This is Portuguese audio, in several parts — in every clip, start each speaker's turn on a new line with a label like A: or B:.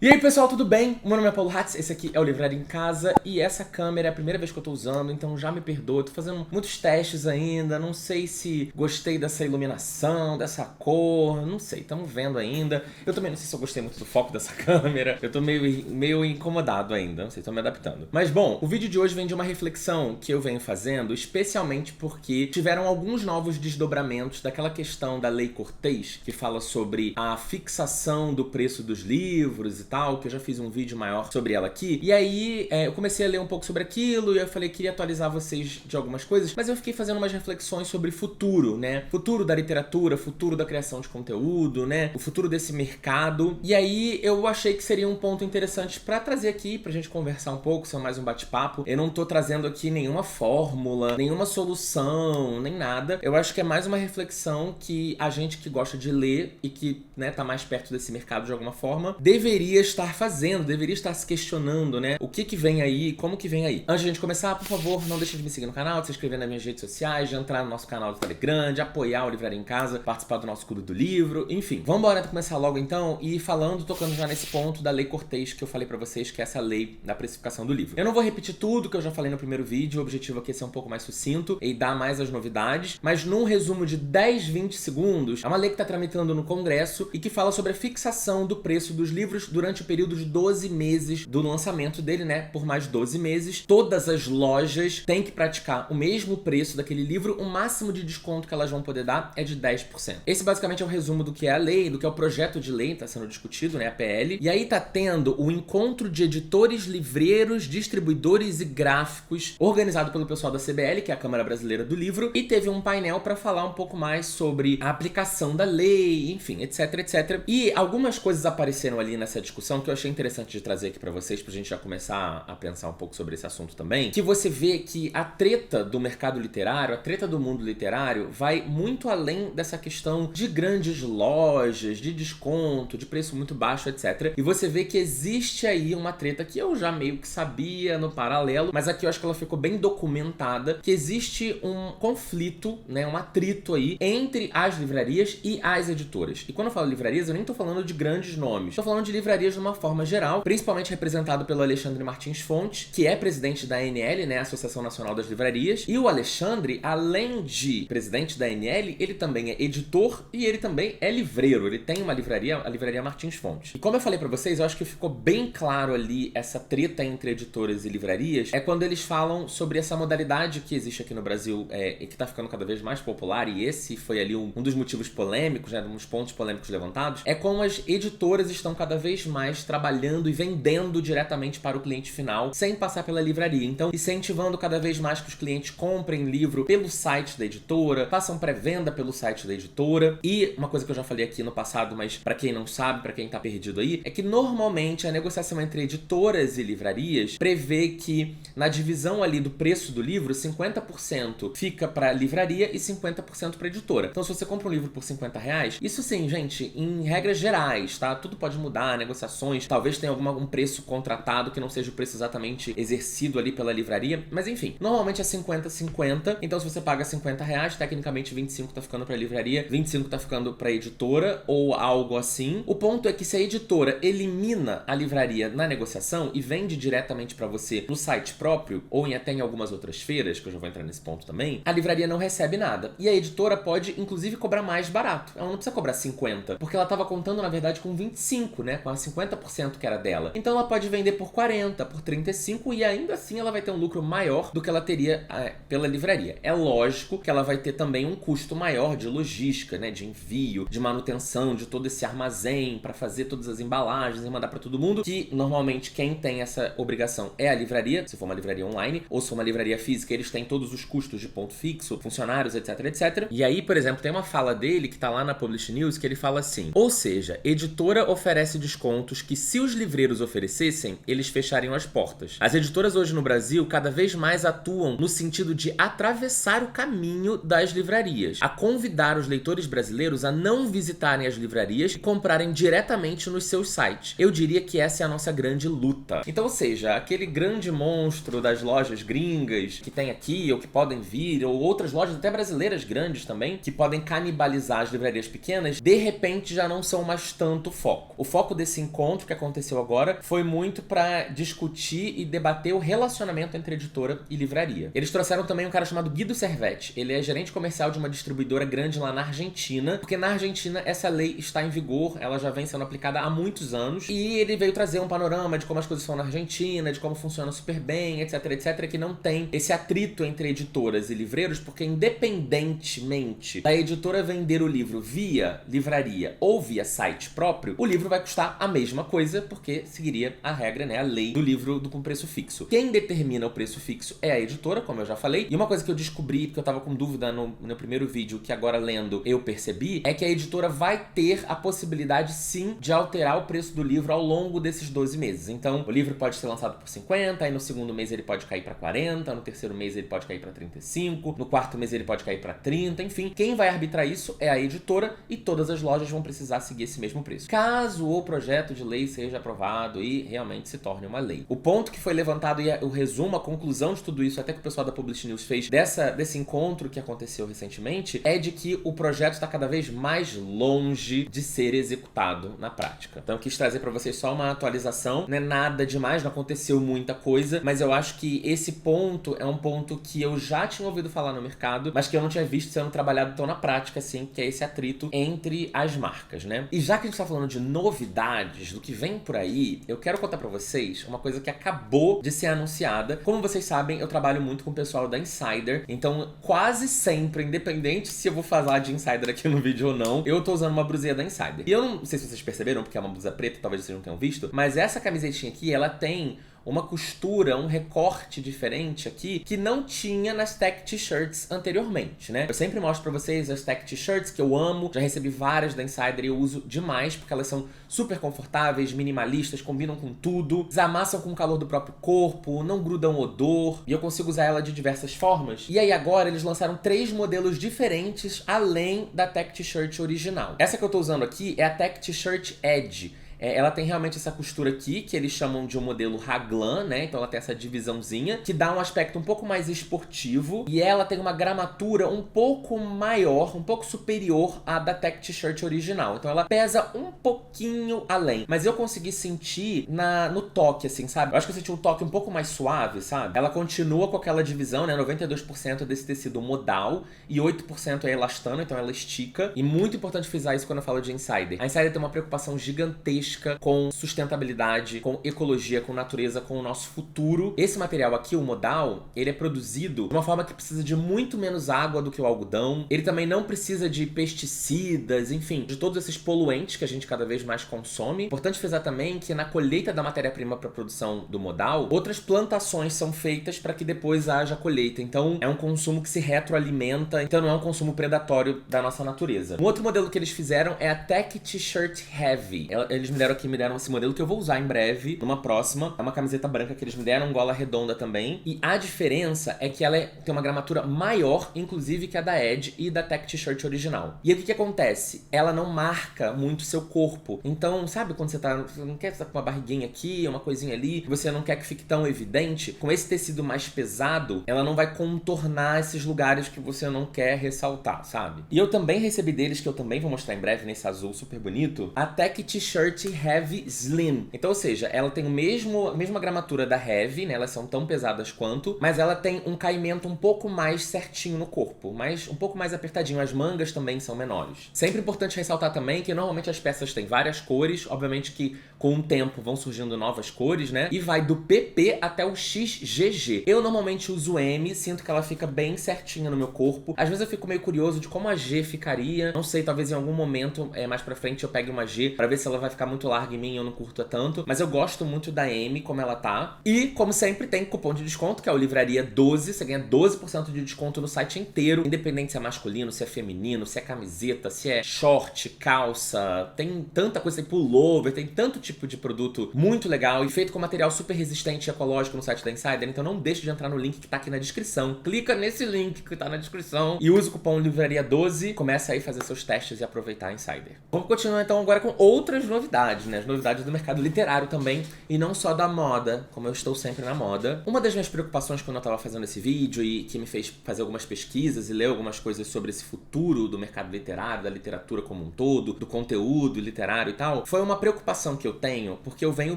A: E aí pessoal, tudo bem? O meu nome é Paulo Hatz, esse aqui é o Livraria em Casa e essa câmera é a primeira vez que eu tô usando, então já me perdoa, tô fazendo muitos testes ainda, não sei se gostei dessa iluminação, dessa cor, não sei, estamos vendo ainda. Eu também não sei se eu gostei muito do foco dessa câmera, eu tô meio incomodado ainda, não sei, tô me adaptando. Mas bom, o vídeo de hoje vem de uma reflexão que eu venho fazendo, especialmente porque tiveram alguns novos desdobramentos daquela questão da Lei Cortês, que fala sobre a fixação do preço dos livros e tal, que eu já fiz um vídeo maior sobre ela aqui. E aí eu comecei a ler um pouco sobre aquilo e eu falei que queria atualizar vocês de algumas coisas, mas eu fiquei fazendo umas reflexões sobre futuro, né? Futuro da literatura, futuro da criação de conteúdo, né? O futuro desse mercado. E aí eu achei que seria um ponto interessante pra trazer aqui, pra gente conversar um pouco, ser mais um bate-papo. Eu não tô trazendo aqui nenhuma fórmula, nenhuma solução, nem nada. Eu acho que é mais uma reflexão que a gente que gosta de ler e que, né, tá mais perto desse mercado de alguma forma, deveria estar fazendo, deveria estar se questionando, né? O que vem aí, como que vem aí. Antes de a gente começar, por favor, não deixe de me seguir no canal, de se inscrever nas minhas redes sociais, de entrar no nosso canal do Telegram, de apoiar o Livraria em Casa, participar do nosso clube do livro, enfim. Vamos embora começar logo então e tocando já nesse ponto da Lei Cortês que eu falei pra vocês, que é essa lei da precificação do livro. Eu não vou repetir tudo que eu já falei no primeiro vídeo, o objetivo aqui é ser um pouco mais sucinto e dar mais as novidades, mas num resumo de 10, 20 segundos, é uma lei que tá tramitando no Congresso e que fala sobre a fixação do preço dos livros durante o período de 12 meses do lançamento dele, né? Por mais 12 meses, todas as lojas têm que praticar o mesmo preço daquele livro, o máximo de desconto que elas vão poder dar é de 10%. Esse basicamente é o resumo do que é a lei, do que é o projeto de lei, tá sendo discutido, né? A PL. E aí tá tendo o encontro de editores, livreiros, distribuidores e gráficos, organizado pelo pessoal da CBL, que é a Câmara Brasileira do Livro, e teve um painel para falar um pouco mais sobre a aplicação da lei, enfim, etc, etc. E algumas coisas apareceram ali nessa discussão que eu achei interessante de trazer aqui pra vocês, pra gente já começar a pensar um pouco sobre esse assunto também, que você vê que a treta do mercado literário, a treta do mundo literário, vai muito além dessa questão de grandes lojas, de desconto, de preço muito baixo, etc. E você vê que existe aí uma treta que eu já meio que sabia no paralelo, mas aqui eu acho que ela ficou bem documentada, que existe um conflito, né, um atrito aí entre as livrarias e as editoras. E quando eu falo livrarias, eu nem tô falando de grandes nomes, tô falando de livrarias de uma forma geral, principalmente representado pelo Alexandre Martins Fontes, que é presidente da ANL, né, Associação Nacional das Livrarias. E o Alexandre, além de presidente da ANL, ele também é editor e ele também é livreiro. Ele tem uma livraria, a Livraria Martins Fontes. E como eu falei pra vocês, eu acho que ficou bem claro ali essa treta entre editoras e livrarias, é quando eles falam sobre essa modalidade que existe aqui no Brasil e que tá ficando cada vez mais popular, e esse foi ali um dos motivos polêmicos, né, um dos pontos polêmicos levantados, é como as editoras estão cada vez mais trabalhando e vendendo diretamente para o cliente final, sem passar pela livraria. Então, incentivando cada vez mais que os clientes comprem livro pelo site da editora, façam pré-venda pelo site da editora. E uma coisa que eu já falei aqui no passado, mas para quem não sabe, para quem tá perdido aí, é que normalmente a negociação entre editoras e livrarias prevê que na divisão ali do preço do livro, 50% fica para livraria e 50% para editora. Então, se você compra um livro por R$50, isso sim, gente, em regras gerais, tá? Tudo pode mudar, negociações, talvez tenha um preço contratado que não seja o preço exatamente exercido ali pela livraria, mas enfim, normalmente é 50-50, então se você paga R$50, tecnicamente 25 tá ficando pra livraria, 25 tá ficando pra editora, ou algo assim. O ponto é que se a editora elimina a livraria na negociação e vende diretamente pra você no site próprio, ou até em algumas outras feiras, que eu já vou entrar nesse ponto também, a livraria não recebe nada. E a editora pode, inclusive, cobrar mais barato. Ela não precisa cobrar 50, porque ela tava contando, na verdade, com 25, né? Com a 50% que era dela. Então ela pode vender por 40, por 35 e ainda assim ela vai ter um lucro maior do que ela teria pela livraria. É lógico que ela vai ter também um custo maior de logística, né? De envio, de manutenção, de todo esse armazém para fazer todas as embalagens e mandar para todo mundo, que normalmente quem tem essa obrigação é a livraria, se for uma livraria online, ou se for uma livraria física, eles têm todos os custos de ponto fixo, funcionários, etc, etc. E aí, por exemplo, tem uma fala dele que tá lá na Publish News que ele fala assim: ou seja, editora oferece descontos que, se os livreiros oferecessem, eles fechariam as portas. As editoras hoje no Brasil cada vez mais atuam no sentido de atravessar o caminho das livrarias, a convidar os leitores brasileiros a não visitarem as livrarias e comprarem diretamente nos seus sites. Eu diria que essa é a nossa grande luta. Então, ou seja, aquele grande monstro das lojas gringas que tem aqui, ou que podem vir, ou outras lojas até brasileiras grandes também, que podem canibalizar as livrarias pequenas, de repente já não são mais tanto foco. O foco desse encontro que aconteceu agora foi muito pra discutir e debater o relacionamento entre editora e livraria. Eles trouxeram também um cara chamado Guido Servetti. Ele é gerente comercial de uma distribuidora grande lá na Argentina, porque na Argentina essa lei está em vigor, ela já vem sendo aplicada há muitos anos, e ele veio trazer um panorama de como as coisas são na Argentina, de como funciona super bem, etc, etc, que não tem esse atrito entre editoras e livreiros, porque independentemente da editora vender o livro via livraria ou via site próprio, o livro vai custar a mesma coisa, porque seguiria a regra, né, a lei do livro com preço fixo. Quem determina o preço fixo é a editora, como eu já falei, e uma coisa que eu descobri, porque eu tava com dúvida no meu primeiro vídeo, que agora lendo eu percebi, é que a editora vai ter a possibilidade sim de alterar o preço do livro ao longo desses 12 meses. Então, o livro pode ser lançado por 50, aí no segundo mês ele pode cair para 40, no terceiro mês ele pode cair para 35, no quarto mês ele pode cair para 30, enfim. Quem vai arbitrar isso é a editora e todas as lojas vão precisar seguir esse mesmo preço. Caso o projeto de lei seja aprovado e realmente se torne uma lei. O ponto que foi levantado e o resumo, a conclusão de tudo isso, até que o pessoal da Publish News fez desse encontro que aconteceu recentemente, é de que o projeto está cada vez mais longe de ser executado na prática. Então eu quis trazer para vocês só uma atualização, não é nada demais, não aconteceu muita coisa, mas eu acho que esse ponto é um ponto que eu já tinha ouvido falar no mercado, mas que eu não tinha visto sendo trabalhado tão na prática assim, que é esse atrito entre as marcas, né? E já que a gente tá falando de novidades, do que vem por aí, eu quero contar pra vocês uma coisa que acabou de ser anunciada. Como vocês sabem, eu trabalho muito com o pessoal da Insider, então quase sempre, independente se eu vou falar de Insider aqui no vídeo ou não, eu tô usando uma blusinha da Insider. E eu não sei se vocês perceberam, porque é uma blusa preta, talvez vocês não tenham visto, mas essa camisetinha aqui, ela tem uma costura, um recorte diferente aqui que não tinha nas tech t-shirts anteriormente, né? Eu sempre mostro pra vocês as tech t-shirts que eu amo, já recebi várias da Insider e eu uso demais porque elas são super confortáveis, minimalistas, combinam com tudo, desamassam com o calor do próprio corpo, não grudam odor e eu consigo usar ela de diversas formas. E aí agora eles lançaram 3 modelos diferentes além da tech t-shirt original. Essa que eu tô usando aqui é a tech t-shirt Edge. Ela tem realmente essa costura aqui, que eles chamam de um modelo raglan, né? Então ela tem essa divisãozinha, que dá um aspecto um pouco mais esportivo. E ela tem uma gramatura um pouco maior, um pouco superior à da tech t-shirt original. Então ela pesa um pouquinho além. Mas eu consegui sentir no toque, assim, sabe? Eu acho que eu senti um toque um pouco mais suave, sabe? Ela continua com aquela divisão, né? 92% desse tecido modal e 8% é elastano, então ela estica. E muito importante frisar isso quando eu falo de Insider. A Insider tem uma preocupação gigantesca com sustentabilidade, com ecologia, com natureza, com o nosso futuro. Esse material aqui, o modal, ele é produzido de uma forma que precisa de muito menos água do que o algodão. Ele também não precisa de pesticidas, enfim, de todos esses poluentes que a gente cada vez mais consome. Importante frisar também que na colheita da matéria-prima para a produção do modal, outras plantações são feitas para que depois haja colheita. Então, é um consumo que se retroalimenta, então não é um consumo predatório da nossa natureza. Um outro modelo que eles fizeram é a Tech T-shirt Heavy. Eles me deram esse modelo que eu vou usar em breve, numa próxima. É uma camiseta branca que eles me deram, gola redonda também. E a diferença é que ela tem uma gramatura maior, inclusive, que a da Edge e da Tech T-shirt original. E aí o que acontece? Ela não marca muito seu corpo. Então, sabe quando você não quer estar com uma barriguinha aqui, uma coisinha ali, você não quer que fique tão evidente? Com esse tecido mais pesado, ela não vai contornar esses lugares que você não quer ressaltar, sabe? E eu também recebi deles, que eu também vou mostrar em breve, nesse azul super bonito, a Tech T-shirt Heavy Slim. Então, ou seja, ela tem a mesma gramatura da Heavy, né? Elas são tão pesadas quanto, mas ela tem um caimento um pouco mais certinho no corpo, um pouco mais apertadinho. As mangas também são menores. Sempre importante ressaltar também que normalmente as peças têm várias cores, obviamente que com o tempo vão surgindo novas cores, né? E vai do PP até o XGG. Eu normalmente uso M, sinto que ela fica bem certinha no meu corpo. Às vezes eu fico meio curioso de como a G ficaria. Não sei, talvez em algum momento mais pra frente eu pegue uma G pra ver se ela vai ficar muito larga em mim, eu não curto tanto, mas eu gosto muito da M como ela tá. E, como sempre, tem cupom de desconto, que é o Livraria 12, você ganha 12% de desconto no site inteiro, independente se é masculino, se é feminino, se é camiseta, se é short, calça, tem tanta coisa, tem pullover, tem tanto tipo de produto muito legal e feito com material super resistente e ecológico no site da Insider, então não deixe de entrar no link que tá aqui na descrição, clica nesse link que tá na descrição e usa o cupom Livraria 12, começa aí a fazer seus testes e aproveitar a Insider. Vamos continuar então agora com outras novidades. novidades, né? As novidades do mercado literário também, e não só da moda, como eu estou sempre na moda. Uma das minhas preocupações quando eu tava fazendo esse vídeo e que me fez fazer algumas pesquisas e ler algumas coisas sobre esse futuro do mercado literário, da literatura como um todo, do conteúdo literário e tal, foi uma preocupação que eu tenho, porque eu venho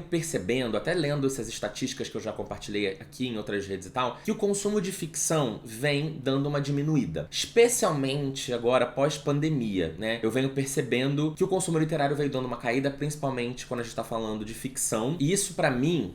A: percebendo, até lendo essas estatísticas que eu já compartilhei aqui em outras redes e tal, que o consumo de ficção vem dando uma diminuída. Especialmente agora, pós-pandemia, né? Eu venho percebendo que o consumo literário veio dando uma caída, principalmente quando a gente tá falando de ficção. E isso, pra mim,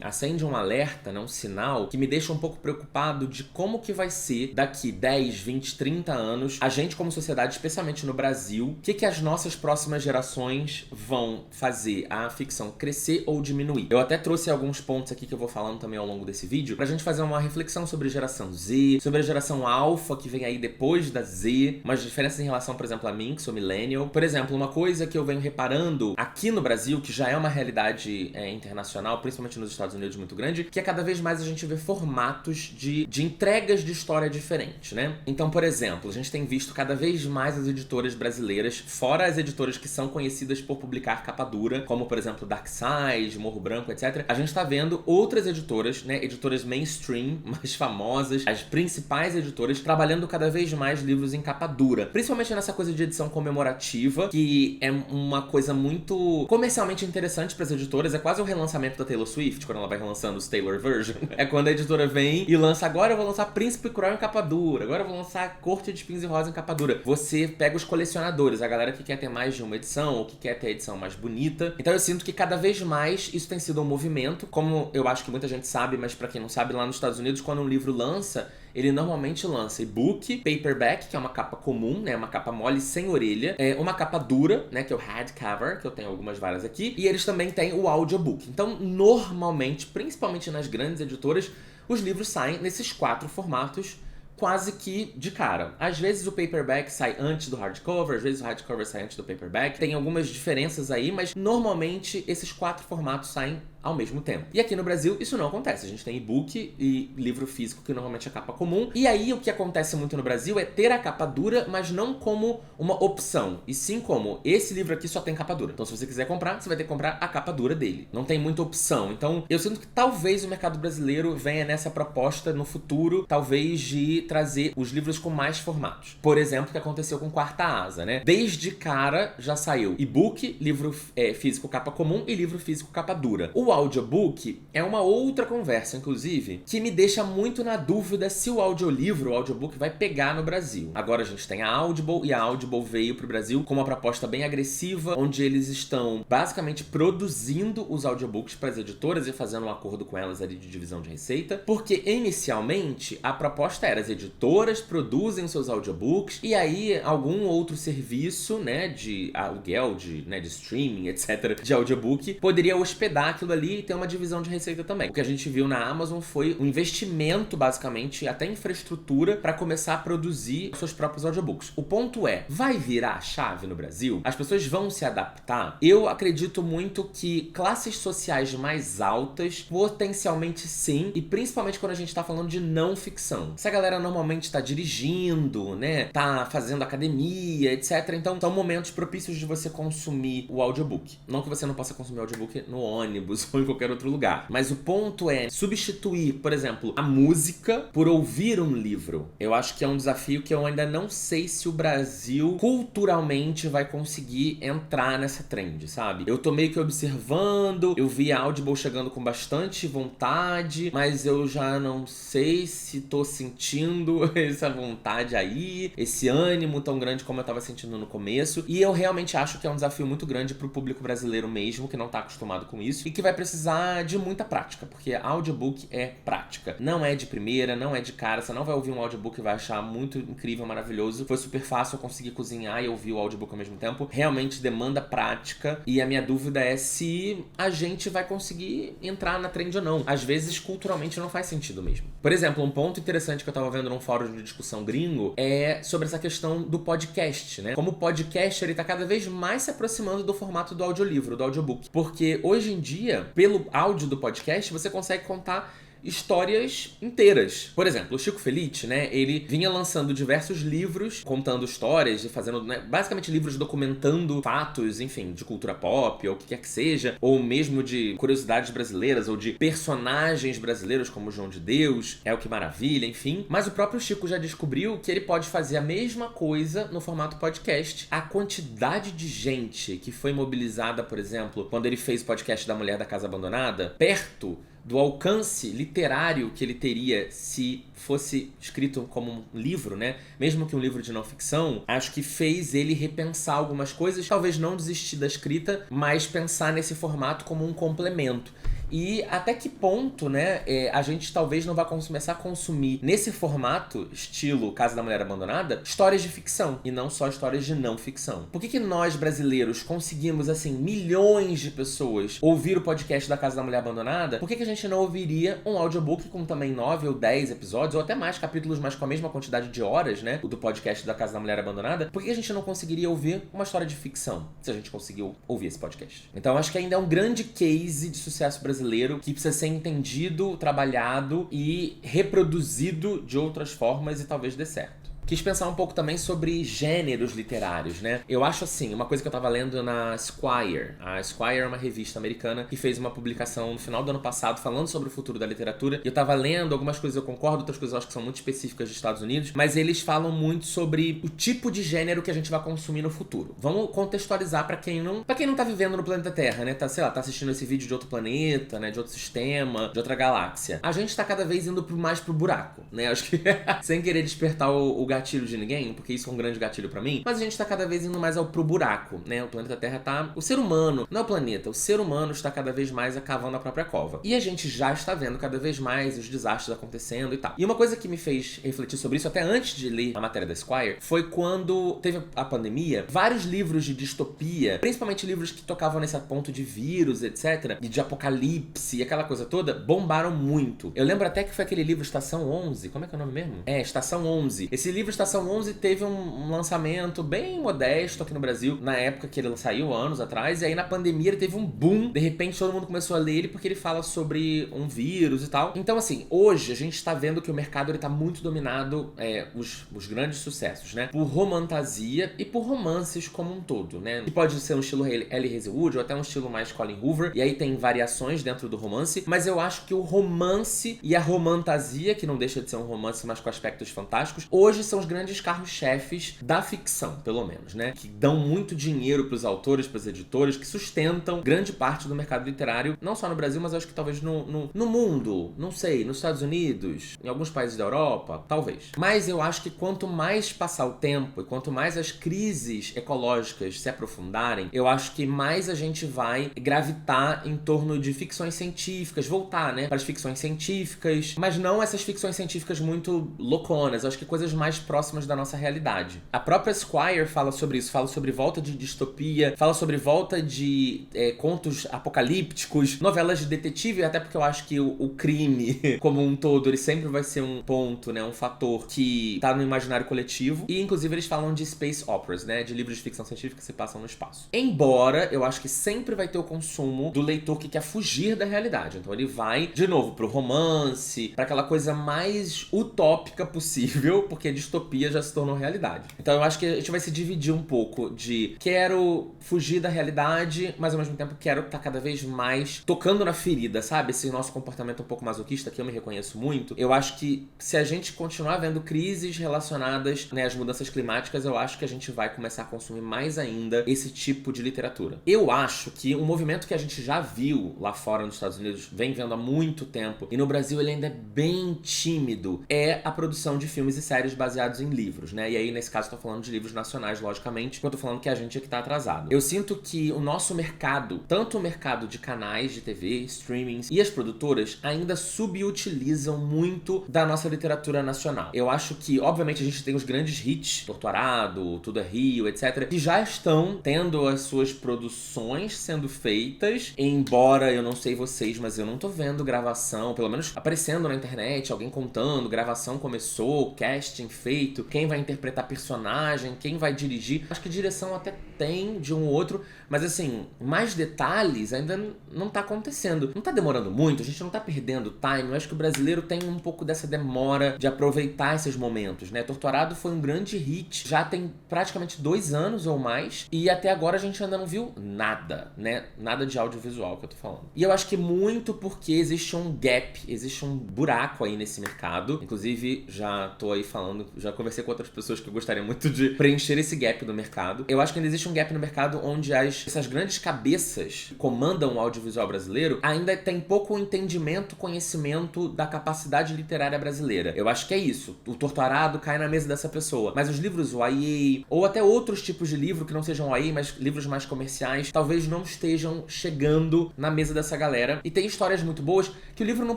A: acende um alerta, né? Um sinal que me deixa um pouco preocupado de como que vai ser daqui 10, 20, 30 anos, a gente como sociedade, especialmente no Brasil, o que as nossas próximas gerações vão fazer a ficção crescer ou diminuir. Eu até trouxe alguns pontos aqui que eu vou falando também ao longo desse vídeo, pra gente fazer uma reflexão sobre a geração Z, sobre a geração Alpha, que vem aí depois da Z, umas diferenças em relação, por exemplo, a mim, que sou millennial. Por exemplo, uma coisa que eu venho reparando aqui no Brasil, que já é uma realidade internacional, principalmente nos Estados Unidos muito grande, que é cada vez mais a gente vê formatos de entregas de história diferentes, né? Então, por exemplo, a gente tem visto cada vez mais as editoras brasileiras, fora as editoras que são conhecidas por publicar capa dura, como, por exemplo, Darkside, Morro Branco, etc. A gente tá vendo outras editoras, né? Editoras mainstream, mais famosas, as principais editoras, trabalhando cada vez mais livros em capa dura. Principalmente nessa coisa de edição comemorativa, que é uma coisa muito comercialmente interessante para as editoras. É quase o relançamento da Taylor Swift, quando ela vai relançando os Taylor Version. É quando a editora vem e lança, agora eu vou lançar Príncipe Cruel em capa dura, agora eu vou lançar Corte de Espinhos e Rosa em capa dura. Você pega os colecionadores, a galera que quer ter mais de uma edição, ou que quer ter a edição mais bonita. Então eu sinto que cada vez mais isso tem sido um movimento, como eu acho que muita gente sabe, mas pra quem não sabe, lá nos Estados Unidos, quando um livro lança, ele normalmente lança e-book, paperback, que é uma capa comum, né, uma capa mole sem orelha, uma capa dura, né, que é o hardcover, que eu tenho várias aqui, e eles também têm o audiobook. Então, normalmente, principalmente nas grandes editoras, os livros saem nesses 4 formatos quase que de cara. Às vezes o paperback sai antes do hardcover, às vezes o hardcover sai antes do paperback. Tem algumas diferenças aí, mas normalmente esses 4 formatos saem ao mesmo tempo. E aqui no Brasil isso não acontece. A gente tem e-book e livro físico, que normalmente é capa comum. E aí o que acontece muito no Brasil é ter a capa dura, mas não como uma opção, e sim como esse livro aqui só tem capa dura. Então se você quiser comprar, você vai ter que comprar a capa dura dele. Não tem muita opção. Então eu sinto que talvez o mercado brasileiro venha nessa proposta no futuro, talvez de trazer os livros com mais formatos. Por exemplo, o que aconteceu com Quarta Asa, né? Desde cara já saiu e-book, livro físico capa comum e livro físico capa dura. O audiobook é uma outra conversa, inclusive, que me deixa muito na dúvida se o audiolivro, o audiobook, vai pegar no Brasil. Agora a gente tem a Audible, e a Audible veio pro Brasil com uma proposta bem agressiva, onde eles estão basicamente produzindo os audiobooks para as editoras e fazendo um acordo com elas ali de divisão de receita, porque inicialmente a proposta era as editoras produzem os seus audiobooks e aí algum outro serviço, né, de aluguel, de streaming, etc, de audiobook, poderia hospedar aquilo ali e ter uma divisão de receita também. O que a gente viu na Amazon foi um investimento, basicamente, até infraestrutura, para começar a produzir seus próprios audiobooks. O ponto é, vai virar a chave no Brasil? As pessoas vão se adaptar? Eu acredito muito que classes sociais mais altas, potencialmente sim, e principalmente quando a gente tá falando de não ficção. Essa galera normalmente tá dirigindo, né, tá fazendo academia, etc. Então são momentos propícios de você consumir o audiobook. Não que você não possa consumir o audiobook no ônibus ou em qualquer outro lugar. Mas o ponto é substituir, por exemplo, a música por ouvir um livro. Eu acho que é um desafio que eu ainda não sei se o Brasil culturalmente vai conseguir entrar nessa trend, sabe? Eu tô meio que observando, eu vi a Audible chegando com bastante vontade, mas eu já não sei se tô sentindo essa vontade aí, esse ânimo tão grande como eu tava sentindo no começo. E eu realmente acho que é um desafio muito grande pro público brasileiro mesmo, que não tá acostumado com isso, e que vai precisar de muita prática, porque audiobook é prática. Não é de primeira, não é de cara, você não vai ouvir um audiobook e vai achar muito incrível, maravilhoso. Foi super fácil eu conseguir cozinhar e ouvir o audiobook ao mesmo tempo. Realmente demanda prática, e a minha dúvida é se a gente vai conseguir entrar na trend ou não. Às vezes, culturalmente, não faz sentido mesmo. Por exemplo, um ponto interessante que eu tava vendo num fórum de discussão gringo é sobre essa questão do podcast, né? Como o podcast, ele tá cada vez mais se aproximando do formato do audiolivro, do audiobook. Porque hoje em dia, pelo áudio do podcast, você consegue contar histórias inteiras. Por exemplo, o Chico Felitti, né, ele vinha lançando diversos livros contando histórias e fazendo, né, basicamente livros documentando fatos, enfim, de cultura pop ou o que quer que seja, ou mesmo de curiosidades brasileiras ou de personagens brasileiros como João de Deus, É o Que Maravilha, enfim. Mas o próprio Chico já descobriu que ele pode fazer a mesma coisa no formato podcast. A quantidade de gente que foi mobilizada, por exemplo, quando ele fez o podcast da Mulher da Casa Abandonada, perto do alcance literário que ele teria se fosse escrito como um livro, né? Mesmo que um livro de não ficção, acho que fez ele repensar algumas coisas, talvez não desistir da escrita, mas pensar nesse formato como um complemento. E até que ponto, né, a gente talvez não vá começar a consumir nesse formato, estilo Casa da Mulher Abandonada, histórias de ficção e não só histórias de não ficção. Por que nós, brasileiros, conseguimos, assim, milhões de pessoas ouvir o podcast da Casa da Mulher Abandonada? Por que a gente não ouviria um audiobook com também 9 ou 10 episódios, ou até mais capítulos, mas com a mesma quantidade de horas, né, do podcast da Casa da Mulher Abandonada? Por que a gente não conseguiria ouvir uma história de ficção, se a gente conseguiu ouvir esse podcast? Então, acho que ainda é um grande case de sucesso brasileiro que precisa ser entendido, trabalhado e reproduzido de outras formas e talvez dê certo. Quis pensar um pouco também sobre gêneros literários, né? Eu acho assim, uma coisa que eu tava lendo na Esquire. A Esquire é uma revista americana que fez uma publicação no final do ano passado falando sobre o futuro da literatura. E eu tava lendo, algumas coisas eu concordo, outras coisas eu acho que são muito específicas dos Estados Unidos, mas eles falam muito sobre o tipo de gênero que a gente vai consumir no futuro. Vamos contextualizar pra quem não tá vivendo no planeta Terra, né? Tá, sei lá, tá assistindo esse vídeo de outro planeta, né? De outro sistema, de outra galáxia. A gente tá cada vez indo mais pro buraco, né? Acho que sem querer despertar o gatilho de ninguém, porque isso é um grande gatilho pra mim, mas a gente tá cada vez indo mais pro buraco, né? O planeta Terra tá... O ser humano, não é o planeta, o ser humano está cada vez mais cavando a própria cova. E a gente já está vendo cada vez mais os desastres acontecendo e tal. E uma coisa que me fez refletir sobre isso, até antes de ler a matéria da Esquire, foi quando teve a pandemia, vários livros de distopia, principalmente livros que tocavam nesse ponto de vírus, etc., e de apocalipse e aquela coisa toda, bombaram muito. Eu lembro até que foi aquele livro Estação 11, como é que é o nome mesmo? Estação 11. Esse livro Estação 11 teve um lançamento bem modesto aqui no Brasil, na época que ele saiu, anos atrás, e aí na pandemia ele teve um boom, de repente todo mundo começou a ler ele porque ele fala sobre um vírus e tal. Então assim, hoje a gente tá vendo que o mercado ele tá muito dominado, os grandes sucessos, né, por romantasia e por romances como um todo, né, que pode ser um estilo L. Hazelwood ou até um estilo mais Colin Hoover, e aí tem variações dentro do romance, mas eu acho que o romance e a romantasia, que não deixa de ser um romance, mas com aspectos fantásticos, hoje são os grandes carros-chefes da ficção, pelo menos, né? Que dão muito dinheiro pros autores, pros editores, que sustentam grande parte do mercado literário, não só no Brasil, mas acho que talvez no mundo, não sei, nos Estados Unidos, em alguns países da Europa, talvez. Mas eu acho que quanto mais passar o tempo e quanto mais as crises ecológicas se aprofundarem, eu acho que mais a gente vai gravitar em torno de ficções científicas, voltar, né, para as ficções científicas, mas não essas ficções científicas muito louconas, acho que coisas mais próximas da nossa realidade. A própria Esquire fala sobre isso, fala sobre volta de distopia, fala sobre volta de contos apocalípticos, novelas de detetive, até porque eu acho que o crime como um todo, ele sempre vai ser um ponto, né, um fator que tá no imaginário coletivo, e inclusive eles falam de space operas, né, de livros de ficção científica que se passam no espaço. Embora eu acho que sempre vai ter o consumo do leitor que quer fugir da realidade, então ele vai, de novo, pro romance, pra aquela coisa mais utópica possível, porque a distopia já se tornou realidade. Então eu acho que a gente vai se dividir um pouco de quero fugir da realidade, mas ao mesmo tempo quero estar cada vez mais tocando na ferida, sabe? Esse nosso comportamento um pouco masoquista, que eu me reconheço muito. Eu acho que se a gente continuar vendo crises relacionadas, né, às mudanças climáticas, eu acho que a gente vai começar a consumir mais ainda esse tipo de literatura. Eu acho que um movimento que a gente já viu lá fora nos Estados Unidos, vem vendo há muito tempo, e no Brasil ele ainda é bem tímido, é a produção de filmes e séries baseados em livros, né? E aí, nesse caso, eu tô falando de livros nacionais, logicamente, porque eu tô falando que a gente é que tá atrasado. Eu sinto que o nosso mercado, tanto o mercado de canais de TV, streamings e as produtoras, ainda subutilizam muito da nossa literatura nacional. Eu acho que, obviamente, a gente tem os grandes hits, Torto Arado, Tudo é Rio, etc., que já estão tendo as suas produções sendo feitas, embora eu não sei vocês, mas eu não tô vendo gravação, pelo menos aparecendo na internet, alguém contando, gravação começou, casting feito, feito, quem vai interpretar personagem, quem vai dirigir. Acho que direção até tem de um ou outro, mas assim, mais detalhes ainda não tá acontecendo. Não tá demorando muito, a gente não tá perdendo time. Eu acho que o brasileiro tem um pouco dessa demora de aproveitar esses momentos, né? Torturado foi um grande hit, já tem praticamente 2 anos ou mais, e até agora a gente ainda não viu nada, né? Nada de audiovisual que eu tô falando. E eu acho que muito porque existe um gap, existe um buraco aí nesse mercado. Inclusive, já tô aí falando, já conversei com outras pessoas que eu gostaria muito de preencher esse gap no mercado. Eu acho que ainda existe um gap no mercado onde essas grandes cabeças que comandam o audiovisual brasileiro ainda tem pouco entendimento, conhecimento da capacidade literária brasileira. Eu acho que é isso. O Torturado cai na mesa dessa pessoa. Mas os livros YA, ou até outros tipos de livro que não sejam YA, mas livros mais comerciais, talvez não estejam chegando na mesa dessa galera. E tem histórias muito boas que o livro não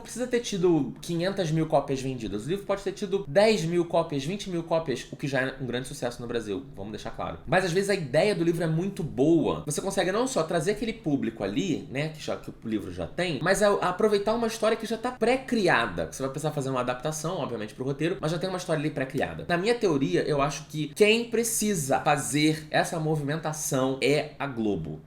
A: precisa ter tido 500 mil cópias vendidas. O livro pode ter tido 10 mil cópias, 20 mil cópias, o que já é um grande sucesso no Brasil, vamos deixar claro. Mas às vezes a ideia do livro é muito boa. Você consegue não só trazer aquele público ali, né, que o livro já tem, mas aproveitar uma história que já tá pré-criada. Você vai precisar fazer uma adaptação, obviamente, pro roteiro, mas já tem uma história ali pré-criada. Na minha teoria, eu acho que quem precisa fazer essa movimentação é a Globo.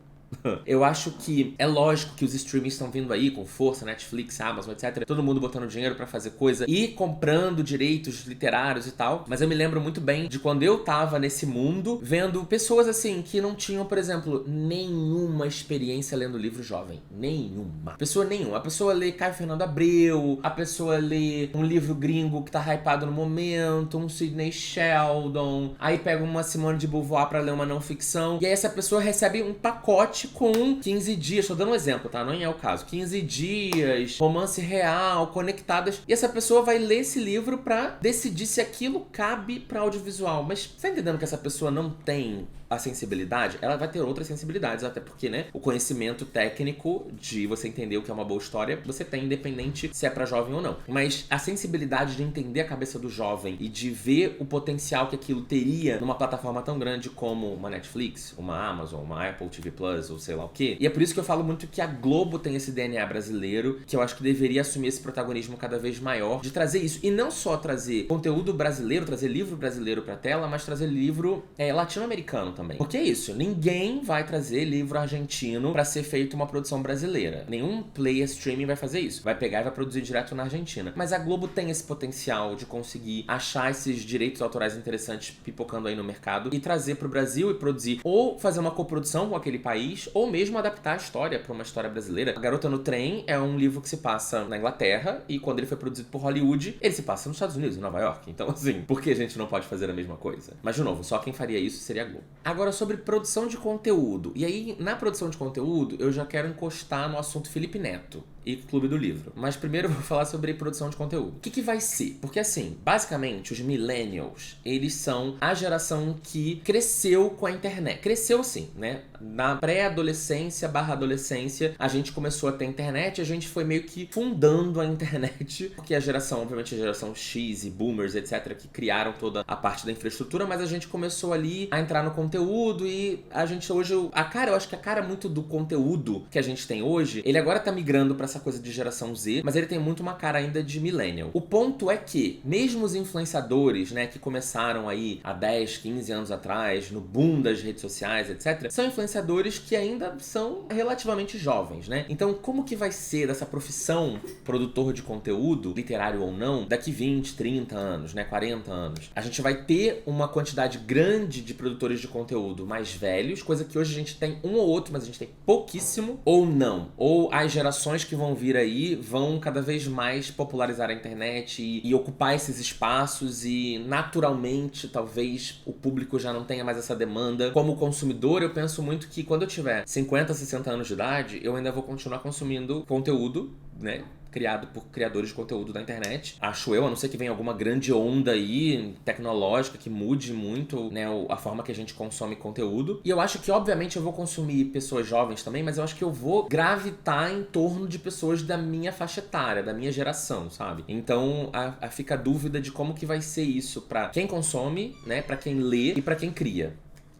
A: Eu acho que é lógico que os streamings estão vindo aí com força, Netflix, Amazon, etc. Todo mundo botando dinheiro pra fazer coisa e comprando direitos literários e tal. Mas eu me lembro muito bem de quando eu tava nesse mundo, vendo pessoas assim que não tinham, por exemplo, nenhuma experiência lendo livro jovem. Nenhuma. Pessoa nenhuma. A pessoa lê Caio Fernando Abreu, a pessoa lê um livro gringo que tá hypado no momento, um Sidney Sheldon, aí pega uma Simone de Beauvoir pra ler uma não ficção, e aí essa pessoa recebe um pacote com 15 dias, tô dando um exemplo, tá? Não é o caso. 15 dias, romance real, conectadas. E essa pessoa vai ler esse livro pra decidir se aquilo cabe pra audiovisual. Mas você tá entendendo que essa pessoa não tem a sensibilidade? Ela vai ter outras sensibilidades, até porque, né, o conhecimento técnico de você entender o que é uma boa história, você tem, independente se é pra jovem ou não. Mas a sensibilidade de entender a cabeça do jovem e de ver o potencial que aquilo teria numa plataforma tão grande como uma Netflix, uma Amazon, uma Apple TV Plus, ou sei lá o quê. E é por isso que eu falo muito que a Globo tem esse DNA brasileiro, que eu acho que deveria assumir esse protagonismo cada vez maior, de trazer isso. E não só trazer conteúdo brasileiro, trazer livro brasileiro pra tela, mas trazer livro latino-americano também. Porque é isso, ninguém vai trazer livro argentino pra ser feito uma produção brasileira. Nenhum player streaming vai fazer isso. Vai pegar e vai produzir direto na Argentina. Mas a Globo tem esse potencial de conseguir achar esses direitos autorais interessantes pipocando aí no mercado e trazer pro Brasil e produzir, ou fazer uma coprodução com aquele país, ou mesmo adaptar a história pra uma história brasileira. A Garota no Trem é um livro que se passa na Inglaterra, e quando ele foi produzido por Hollywood, ele se passa nos Estados Unidos, em Nova York. Então, assim, por que a gente não pode fazer a mesma coisa? Mas, de novo, só quem faria isso seria a Globo. Agora, sobre produção de conteúdo. E aí, na produção de conteúdo, eu já quero encostar no assunto Felipe Neto e Clube do Livro. Mas primeiro eu vou falar sobre produção de conteúdo. O que vai ser? Porque assim, basicamente, os millennials, eles são a geração que cresceu com a internet. Cresceu assim, né? Na pré-adolescência / adolescência, a gente começou a ter internet, a gente foi meio que fundando a internet, porque a geração, obviamente a geração X e boomers, etc, que criaram toda a parte da infraestrutura, mas a gente começou ali a entrar no conteúdo e a gente hoje, eu acho que a cara muito do conteúdo que a gente tem hoje, ele agora tá migrando pra essa coisa de geração Z, mas ele tem muito uma cara ainda de millennial. O ponto é que, mesmo os influenciadores, né, que começaram aí há 10, 15 anos atrás, no boom das redes sociais, etc, são influenciadores que ainda são relativamente jovens, né? Então, como que vai ser dessa profissão produtor de conteúdo, literário ou não, daqui 20, 30 anos, né, 40 anos? A gente vai ter uma quantidade grande de produtores de conteúdo mais velhos, coisa que hoje a gente tem um ou outro, mas a gente tem pouquíssimo, ou não. Ou as gerações que vão vir aí vão cada vez mais popularizar a internet e ocupar esses espaços, e naturalmente talvez o público já não tenha mais essa demanda. Como consumidor, eu penso muito que quando eu tiver 50, 60 anos de idade, eu ainda vou continuar consumindo conteúdo, né, criado por criadores de conteúdo da internet. Acho eu, a não ser que venha alguma grande onda aí tecnológica que mude muito, né, a forma que a gente consome conteúdo. E eu acho que, obviamente, eu vou consumir pessoas jovens também, mas eu acho que eu vou gravitar em torno de pessoas da minha faixa etária, da minha geração, sabe? Então, fica a dúvida de como que vai ser isso pra quem consome, né, pra quem lê e pra quem cria.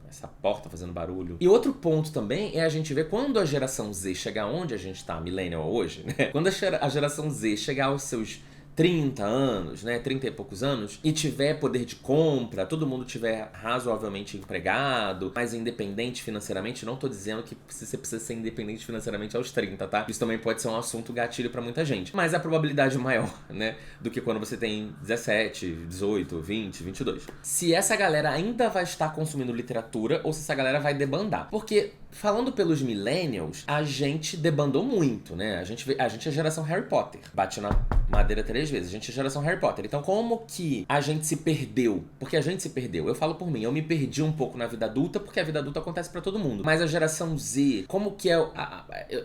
A: Essa porta fazendo barulho. E outro ponto também é a gente ver quando a geração Z chegar onde a gente tá, millennial hoje, né? Quando a geração Z chegar aos seus 30 anos, né, 30 e poucos anos, e tiver poder de compra, todo mundo tiver razoavelmente empregado, mais independente financeiramente, não tô dizendo que você precisa ser independente financeiramente aos 30, tá? Isso também pode ser um assunto gatilho pra muita gente. Mas a probabilidade é maior, né, do que quando você tem 17, 18, 20, 22. Se essa galera ainda vai estar consumindo literatura ou se essa galera vai debandar. Porque, falando pelos millennials, a gente debandou muito, né? A gente é a geração Harry Potter. Bate na madeira 3 vezes. A gente é a geração Harry Potter. Então, como que a gente se perdeu? Porque a gente se perdeu. Eu falo por mim. Eu me perdi um pouco na vida adulta, porque a vida adulta acontece pra todo mundo. Mas a geração Z, como que é...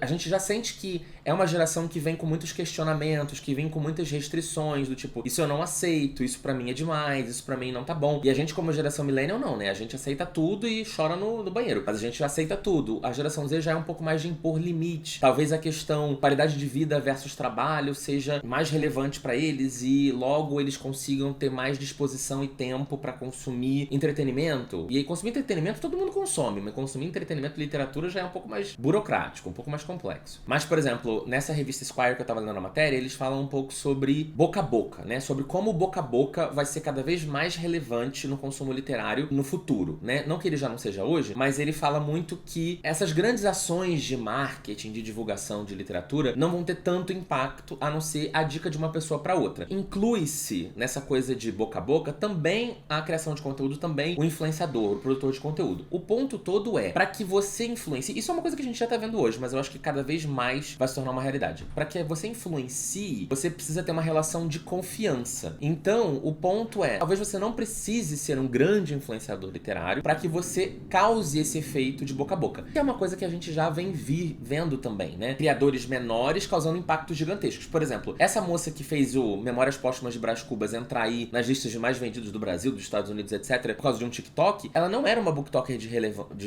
A: A gente já sente que é uma geração que vem com muitos questionamentos, que vem com muitas restrições, do tipo, isso eu não aceito, isso pra mim é demais, isso pra mim não tá bom. E a gente, como geração millennial, não, né? A gente aceita tudo e chora no banheiro. Mas a gente aceita tudo. A geração Z já é um pouco mais de impor limite. Talvez a questão qualidade de vida versus trabalho seja mais relevante pra eles e logo eles consigam ter mais disposição e tempo pra consumir entretenimento. E aí, consumir entretenimento todo mundo consome, mas consumir entretenimento e literatura já é um pouco mais burocrático, um pouco mais complexo. Mas, por exemplo, nessa revista Esquire que eu tava lendo na matéria, eles falam um pouco sobre boca a boca, né? Sobre como o boca a boca vai ser cada vez mais relevante no consumo literário no futuro, né? Não que ele já não seja hoje, mas ele fala muito que essas grandes ações de marketing, de divulgação de literatura, não vão ter tanto impacto a não ser a dica de uma pessoa para outra. Inclui-se nessa coisa de boca a boca também a criação de conteúdo, também o influenciador, o produtor de conteúdo. O ponto todo é, para que você influencie, isso é uma coisa que a gente já tá vendo hoje, mas eu acho que cada vez mais vai se tornar uma realidade. Para que você influencie, você precisa ter uma relação de confiança. Então, o ponto é, talvez você não precise ser um grande influenciador literário para que você cause esse efeito de boca a boca. Que é uma coisa que a gente já vem vendo também, né? Criadores menores causando impactos gigantescos. Por exemplo, essa moça que fez o Memórias Póstumas de Brás Cubas entrar aí nas listas de mais vendidos do Brasil, dos Estados Unidos, etc., por causa de um TikTok, ela não era uma booktoker de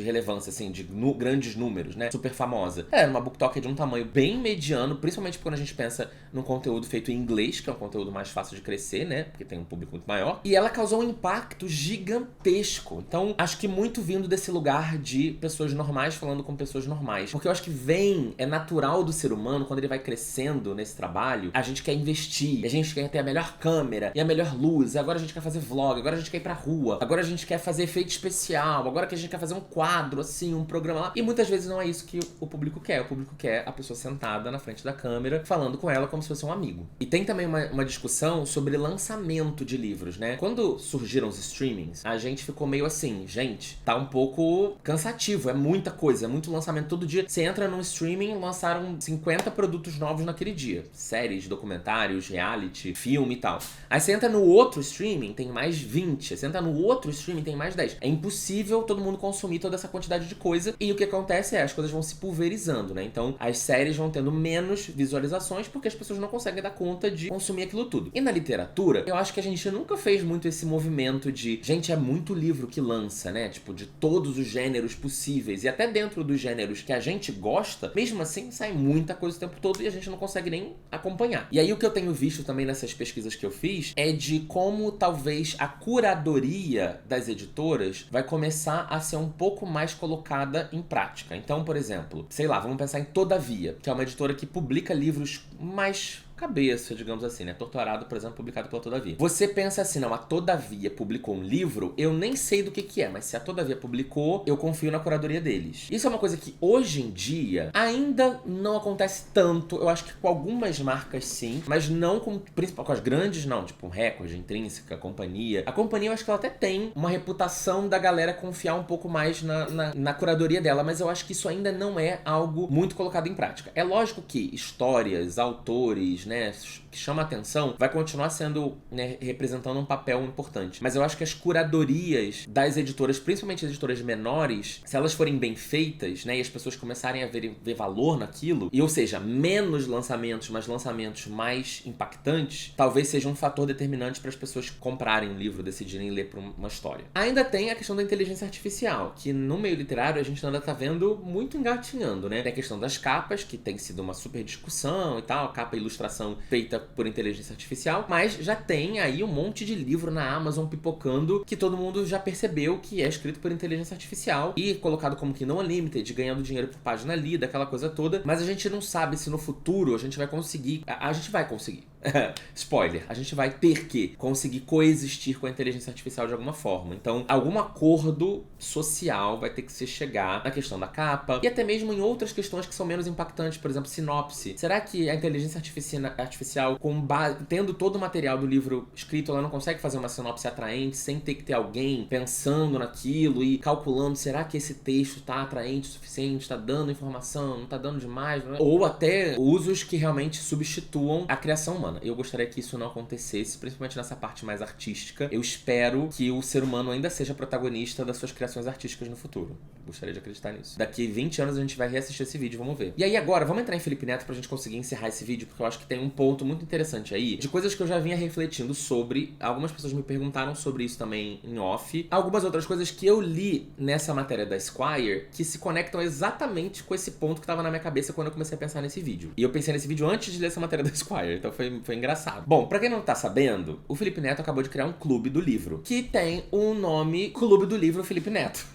A: relevância, assim, de grandes números, né? Super famosa. Ela era uma booktoker de um tamanho bem mediano, principalmente quando a gente pensa num conteúdo feito em inglês, que é um conteúdo mais fácil de crescer, né? Porque tem um público muito maior. E ela causou um impacto gigantesco. Então, acho que muito vindo desse lugar de pessoas normais falando com pessoas normais. Porque eu acho que é natural do ser humano, quando ele vai crescendo nesse trabalho, a gente quer investir, a gente quer ter a melhor câmera e a melhor luz, agora a gente quer fazer vlog, agora a gente quer ir pra rua, agora a gente quer fazer efeito especial, agora que a gente quer fazer um quadro, assim, um programa lá. E muitas vezes não é isso que o público quer. O público quer a pessoa sentada na frente da câmera, falando com ela como se fosse um amigo. E tem também uma discussão sobre lançamento de livros, né? Quando surgiram os streamings, a gente ficou meio assim, gente, tá um pouco cansativo, é muita coisa, é muito lançamento todo dia. Você entra num streaming, lançaram 50 produtos novos naquele dia. Séries, documentários, reality, filme e tal. Aí você entra no outro streaming, tem mais 20. Você entra no outro streaming, tem mais 10. É impossível todo mundo consumir toda essa quantidade de coisa. E o que acontece é, as coisas vão se pulverizando, né? Então, as séries vão tendo menos visualizações porque as pessoas não conseguem dar conta de consumir aquilo tudo. E na literatura, eu acho que a gente nunca fez muito esse movimento de... Gente, é muito livro que lança, né? Tipo, de todos os gêneros possíveis. E até dentro dos gêneros que a gente gosta, mesmo assim, sai muita coisa o tempo todo e a gente não consegue nem acompanhar. E aí, o que eu tenho visto também nessas pesquisas que eu fiz é de como talvez a curadoria das editoras vai começar a ser um pouco mais colocada em prática. Então, por exemplo, sei lá, vamos pensar em Todavia, que é uma editora que publica livros mais cabeça, digamos assim, né? Torturado, por exemplo, publicado pela Todavia. Você pensa assim, não, a Todavia publicou um livro, eu nem sei do que é, mas se a Todavia publicou, eu confio na curadoria deles. Isso é uma coisa que hoje em dia ainda não acontece tanto, eu acho que com algumas marcas sim, mas não com, principalmente com as grandes não, tipo Record, Intrínseca, Companhia. A Companhia eu acho que ela até tem uma reputação da galera confiar um pouco mais na curadoria dela, mas eu acho que isso ainda não é algo muito colocado em prática. É lógico que histórias, autores, né, que chama atenção, vai continuar sendo, né, representando um papel importante. Mas eu acho que as curadorias das editoras, principalmente as editoras menores, se elas forem bem feitas, né, e as pessoas começarem a ver valor naquilo, e ou seja, menos lançamentos, mas lançamentos mais impactantes, talvez seja um fator determinante para as pessoas comprarem um livro, decidirem ler por uma história. Ainda tem a questão da inteligência artificial, que no meio literário a gente ainda tá vendo muito engatinhando, né? Tem a questão das capas, que tem sido uma super discussão e tal, capa e ilustração geração feita por inteligência artificial, mas já tem aí um monte de livro na Amazon pipocando que todo mundo já percebeu que é escrito por inteligência artificial e colocado como Kindle Unlimited, ganhando dinheiro por página lida, aquela coisa toda, mas a gente não sabe se no futuro a gente vai conseguir. A gente vai conseguir. Spoiler, a gente vai ter que conseguir coexistir com a inteligência artificial de alguma forma. Então, algum acordo social vai ter que se chegar na questão da capa e até mesmo em outras questões que são menos impactantes, por exemplo, sinopse. Será que a inteligência artificial, tendo todo o material do livro escrito, ela não consegue fazer uma sinopse atraente sem ter que ter alguém pensando naquilo e calculando, será que esse texto tá atraente o suficiente, tá dando informação, não tá dando demais? Ou até usos que realmente substituam a criação humana. Eu gostaria que isso não acontecesse, principalmente nessa parte mais artística. Eu espero que o ser humano ainda seja protagonista das suas criações artísticas no futuro. Gostaria de acreditar nisso. Daqui 20 anos a gente vai reassistir esse vídeo, vamos ver. E aí agora, vamos entrar em Felipe Neto pra gente conseguir encerrar esse vídeo, porque eu acho que tem um ponto muito interessante aí, de coisas que eu já vinha refletindo sobre. Algumas pessoas me perguntaram sobre isso também em off. Algumas outras coisas que eu li nessa matéria da Esquire, que se conectam exatamente com esse ponto que tava na minha cabeça quando eu comecei a pensar nesse vídeo. E eu pensei nesse vídeo antes de ler essa matéria da Esquire, então foi engraçado. Bom, pra quem não tá sabendo, o Felipe Neto acabou de criar um clube do livro, que tem o nome Clube do Livro Felipe Neto.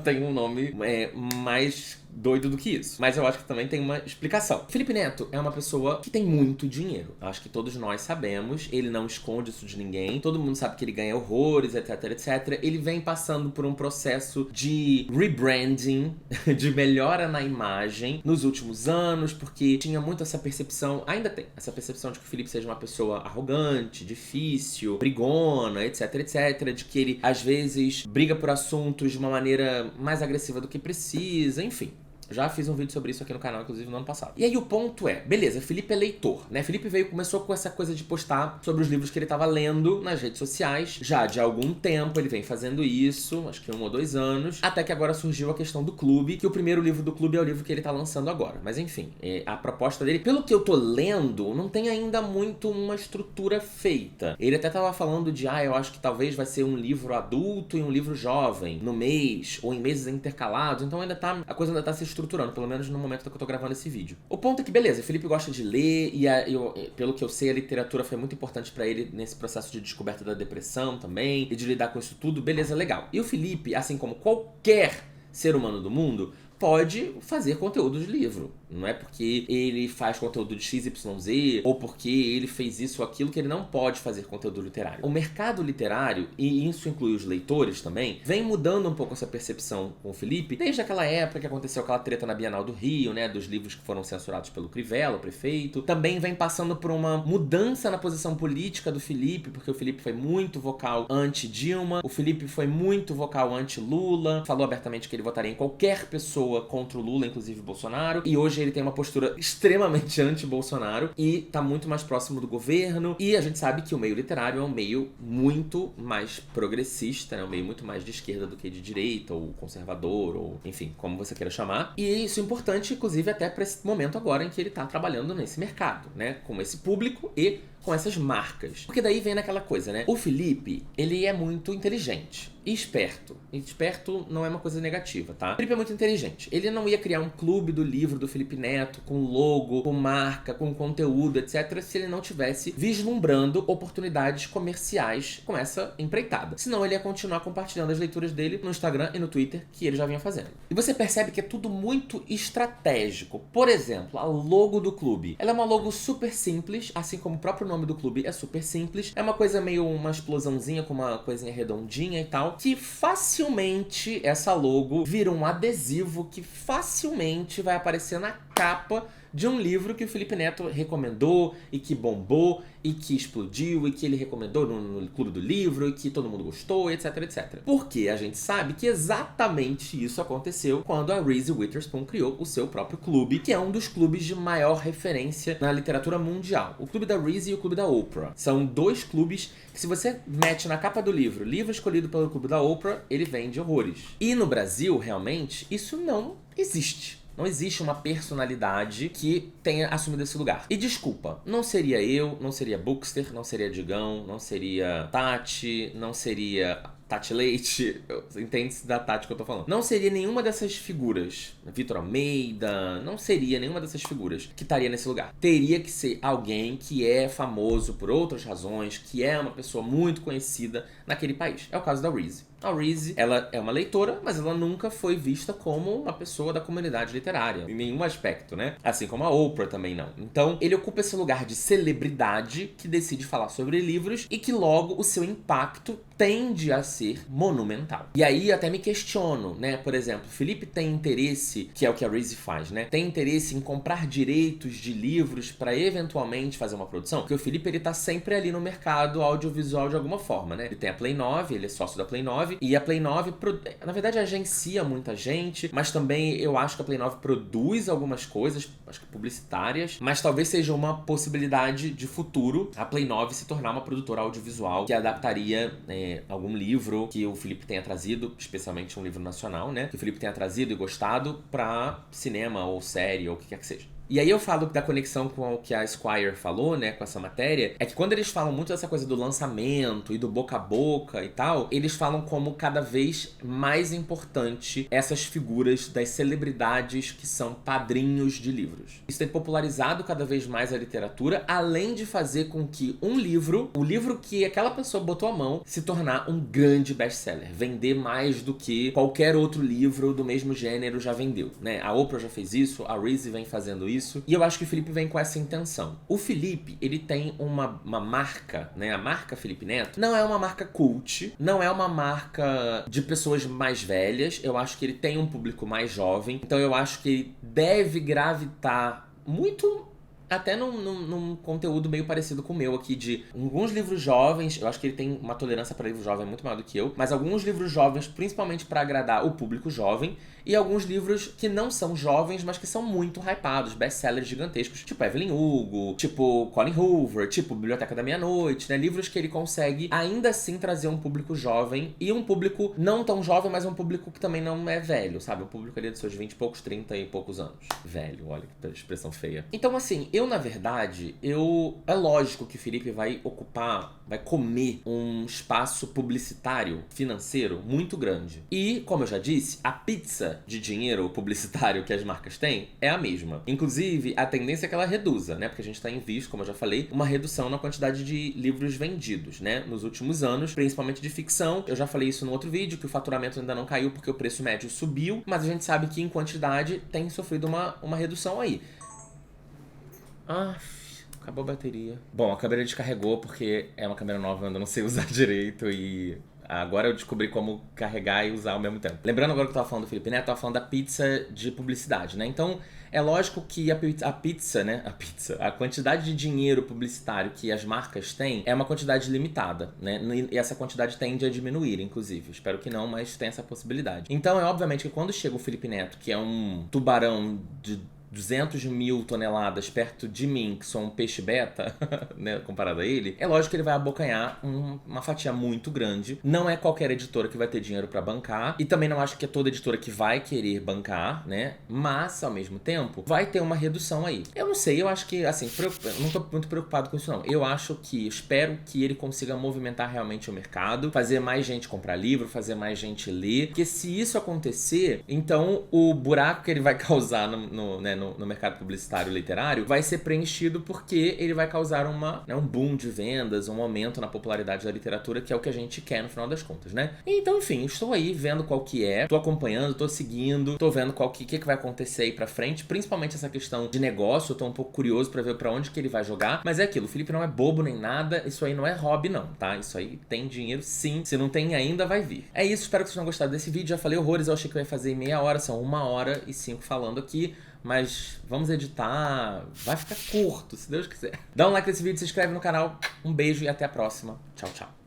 A: Tem um nome mais doido do que isso. Mas eu acho que também tem uma explicação. Felipe Neto é uma pessoa que tem muito dinheiro. Acho que todos nós sabemos. Ele não esconde isso de ninguém. Todo mundo sabe que ele ganha horrores, etc, etc. Ele vem passando por um processo de rebranding, de melhora na imagem nos últimos anos, porque tinha muito essa percepção, ainda tem, essa percepção de que o Felipe seja uma pessoa arrogante, difícil, brigona, etc, etc. De que ele, às vezes, briga por assuntos de uma maneira mais agressiva do que precisa, enfim. Já fiz um vídeo sobre isso aqui no canal, inclusive no ano passado. E aí o ponto é, beleza, Felipe é leitor, né? Felipe começou com essa coisa de postar sobre os livros que ele tava lendo nas redes sociais. Já de algum tempo ele vem fazendo isso, acho que 1 ou 2 anos, até que agora surgiu a questão do clube, que o primeiro livro do clube é o livro que ele tá lançando agora. Mas enfim, a proposta dele, pelo que eu tô lendo, não tem ainda muito uma estrutura feita. Ele até tava falando de, eu acho que talvez vai ser um livro adulto e um livro jovem no mês, ou em meses intercalados, então a coisa ainda tá se estruturando, pelo menos no momento que eu tô gravando esse vídeo. O ponto é que, beleza, o Felipe gosta de ler e pelo que eu sei, a literatura foi muito importante pra ele nesse processo de descoberta da depressão também, e de lidar com isso tudo, beleza, legal. E o Felipe, assim como qualquer ser humano do mundo, pode fazer conteúdo de livro. Não é porque ele faz conteúdo de XYZ ou porque ele fez isso ou aquilo que ele não pode fazer conteúdo literário. O mercado literário, e isso inclui os leitores também, vem mudando um pouco essa percepção com o Felipe desde aquela época que aconteceu aquela treta na Bienal do Rio, né, dos livros que foram censurados pelo Crivella, o prefeito. Também vem passando por uma mudança na posição política do Felipe, porque o Felipe foi muito vocal anti-Dilma, o Felipe foi muito vocal anti-Lula, falou abertamente que ele votaria em qualquer pessoa contra o Lula, inclusive Bolsonaro, e hoje ele tem uma postura extremamente anti-Bolsonaro e tá muito mais próximo do governo, e a gente sabe que o meio literário é um meio muito mais progressista, né? Um meio muito mais de esquerda do que de direita, ou conservador, ou enfim, como você queira chamar. E isso é importante, inclusive, até pra esse momento agora em que ele tá trabalhando nesse mercado, né? Com esse público e com essas marcas. Porque daí vem naquela coisa, né? O Felipe, ele é muito inteligente e esperto. E esperto não é uma coisa negativa, tá? O Felipe é muito inteligente. Ele não ia criar um clube do livro do Felipe Neto com logo, com marca, com conteúdo, etc., se ele não tivesse vislumbrando oportunidades comerciais com essa empreitada. Senão ele ia continuar compartilhando as leituras dele no Instagram e no Twitter, que ele já vinha fazendo. E você percebe que é tudo muito estratégico. Por exemplo, a logo do clube. Ela é uma logo super simples, assim como o próprio nome do clube é super simples. É uma coisa meio uma explosãozinha com uma coisinha redondinha e tal, que facilmente essa logo vira um adesivo que facilmente vai aparecer na capa de um livro que o Felipe Neto recomendou e que bombou e que explodiu e que ele recomendou no Clube do Livro e que todo mundo gostou, etc, etc. Porque a gente sabe que exatamente isso aconteceu quando a Reese Witherspoon criou o seu próprio clube, que é um dos clubes de maior referência na literatura mundial. O Clube da Reese e o Clube da Oprah. São 2 clubes que, se você mete na capa do livro escolhido pelo Clube da Oprah, ele vende horrores. E no Brasil, realmente, isso não existe. Não existe uma personalidade que tenha assumido esse lugar. E desculpa, não seria eu, não seria Bookster, não seria Digão, não seria Tati, não seria Tati Leite, entende-se da Tati que eu tô falando. Não seria nenhuma dessas figuras, Vitor Almeida, não seria nenhuma dessas figuras que estaria nesse lugar. Teria que ser alguém que é famoso por outras razões, que é uma pessoa muito conhecida naquele país. É o caso da Reese. A Reese, ela é uma leitora, mas ela nunca foi vista como uma pessoa da comunidade literária, em nenhum aspecto, né? Assim como a Oprah também não. Então, ele ocupa esse lugar de celebridade que decide falar sobre livros e que logo o seu impacto tende a ser monumental. E aí até me questiono, né? Por exemplo, Felipe tem interesse, que é o que a Reese faz, né? Tem interesse em comprar direitos de livros para eventualmente fazer uma produção? Porque o Felipe, ele tá sempre ali no mercado audiovisual de alguma forma, né? Ele tem a Play 9, ele é sócio da Play 9, e a Play 9, na verdade, agencia muita gente, mas também eu acho que a Play 9 produz algumas coisas, acho que publicitárias, mas talvez seja uma possibilidade de futuro a Play 9 se tornar uma produtora audiovisual que adaptaria algum livro que o Felipe tenha trazido, especialmente um livro nacional, né? Que o Felipe tenha trazido e gostado pra cinema ou série ou o que quer que seja. E aí eu falo da conexão com o que a Esquire falou, né, com essa matéria, é que quando eles falam muito dessa coisa do lançamento e do boca a boca e tal, eles falam como cada vez mais importante essas figuras das celebridades que são padrinhos de livros. Isso tem popularizado cada vez mais a literatura, além de fazer com que o livro que aquela pessoa botou a mão, se tornar um grande best-seller, vender mais do que qualquer outro livro do mesmo gênero já vendeu, né? A Oprah já fez isso, a Reese vem fazendo isso, e eu acho que o Felipe vem com essa intenção. O Felipe, ele tem uma marca, né? A marca Felipe Neto não é uma marca cult, não é uma marca de pessoas mais velhas. Eu acho que ele tem um público mais jovem, então eu acho que ele deve gravitar muito até num conteúdo meio parecido com o meu aqui, de alguns livros jovens. Eu acho que ele tem uma tolerância para livro jovem muito maior do que eu, mas alguns livros jovens, principalmente para agradar o público jovem, e alguns livros que não são jovens, mas que são muito hypados, best-sellers gigantescos, tipo Evelyn Hugo, tipo Colin Hoover, tipo Biblioteca da Meia-Noite, né? Livros que ele consegue ainda assim trazer um público jovem e um público não tão jovem, mas um público que também não é velho, sabe? Um público ali de seus 20 e poucos, 30 e poucos anos. Velho, olha que expressão feia. Então, assim, na verdade, é lógico que o Felipe vai comer um espaço publicitário, financeiro, muito grande. E, como eu já disse, a pizza de dinheiro publicitário que as marcas têm é a mesma. Inclusive, a tendência é que ela reduza, né? Porque a gente tá em visto, como eu já falei, uma redução na quantidade de livros vendidos, né? Nos últimos anos, principalmente de ficção. Eu já falei isso no outro vídeo, que o faturamento ainda não caiu porque o preço médio subiu, mas a gente sabe que em quantidade tem sofrido uma redução aí. Acabou a bateria. Bom, a câmera descarregou porque é uma câmera nova, eu ainda não sei usar direito e agora eu descobri como carregar e usar ao mesmo tempo. Lembrando agora que eu tava falando do Felipe Neto, eu tava falando da pizza de publicidade, né? Então, é lógico que a pizza, né? A quantidade de dinheiro publicitário que as marcas têm é uma quantidade limitada, né? E essa quantidade tende a diminuir, inclusive. Espero que não, mas tem essa possibilidade. Então, é obviamente que quando chega o Felipe Neto, que é um tubarão de 200 mil toneladas perto de mim, que sou um peixe beta, né, comparado a ele, é lógico que ele vai abocanhar uma fatia muito grande. Não é qualquer editora que vai ter dinheiro pra bancar, e também não acho que é toda editora que vai querer bancar, né, mas, ao mesmo tempo, vai ter uma redução aí. Eu não sei, eu acho que, assim, eu não tô muito preocupado com isso não. Eu espero que ele consiga movimentar realmente o mercado, fazer mais gente comprar livro, fazer mais gente ler, porque se isso acontecer, então o buraco que ele vai causar no mercado publicitário literário vai ser preenchido, porque ele vai causar um boom de vendas, um aumento na popularidade da literatura, que é o que a gente quer no final das contas, né? Então, enfim, estou aí vendo qual que é, tô acompanhando, tô seguindo, tô vendo o que vai acontecer aí pra frente, principalmente essa questão de negócio. Eu tô um pouco curioso pra ver pra onde que ele vai jogar, mas é aquilo, o Felipe não é bobo nem nada, isso aí não é hobby não, tá? Isso aí tem dinheiro sim, se não tem ainda, vai vir. É isso, espero que vocês tenham gostado desse vídeo, já falei horrores, eu achei que eu ia fazer em meia hora, são 1h05 falando aqui, mas vamos editar, vai ficar curto, se Deus quiser. Dá um like nesse vídeo, se inscreve no canal, um beijo e até a próxima. Tchau, tchau.